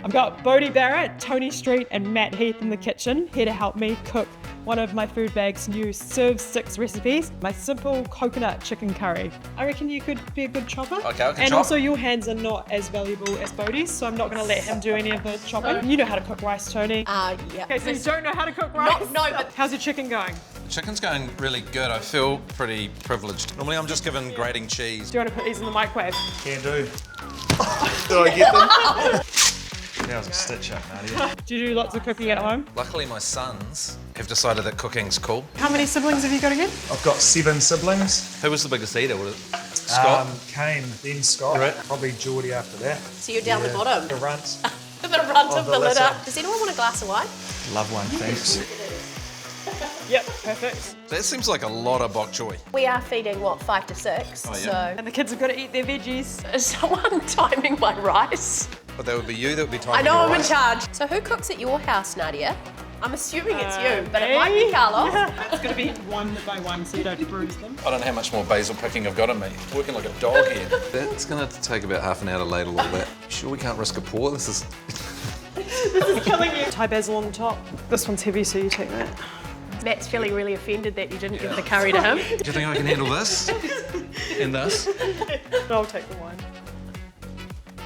I've got Beauden Barrett, Toni Street and Matt Heath in the kitchen, here to help me cook one of my food bag's new Serve 6 recipes, my simple coconut chicken curry. I reckon you could be a good chopper. Okay, I can And chop. also your hands are not as valuable as Beauden's, so I'm not going to let him do any of the chopping. You know how to cook rice, Toni. Yeah. Okay, so you don't know how to cook rice? No, but How's your chicken going? Chicken's going really good. I feel pretty privileged. Normally I'm just given grating cheese. Do you want to put these in the microwave? Can do. Do I get them? That was a stitch up, Nadia. Do you do lots of cooking at home? Luckily my sons have decided that cooking's cool. How many siblings have you got again? I've got 7 siblings. Who was the biggest eater? Was it Scott? Kane, then Scott. Right. Probably Geordie after that. so you're down the bottom. The runts. The runt of the the litter. litter. Does anyone want a glass of wine? Love one, thanks. Yep, perfect. That seems like a lot of bok choy. We are feeding, what, 5 to 6? Oh, yeah. So And the kids have got to eat their veggies. is someone timing my rice? But that would be you that would be I timing know your I'm in rice. charge. So who cooks at your house, Nadia? I'm assuming it's you, but it might be Carlos. It's going to be one by one so you don't bruise them. I don't know how much more basil picking I've got in me. Working like a dog here. That's going to take about half an hour to ladle all that. Sure we can't risk a pour? This is... Killing you. Thai basil on the top. This one's heavy, so you take that. Matt's feeling really offended that you didn't give the curry to him. Do you think I can handle this? And this? I'll take the wine.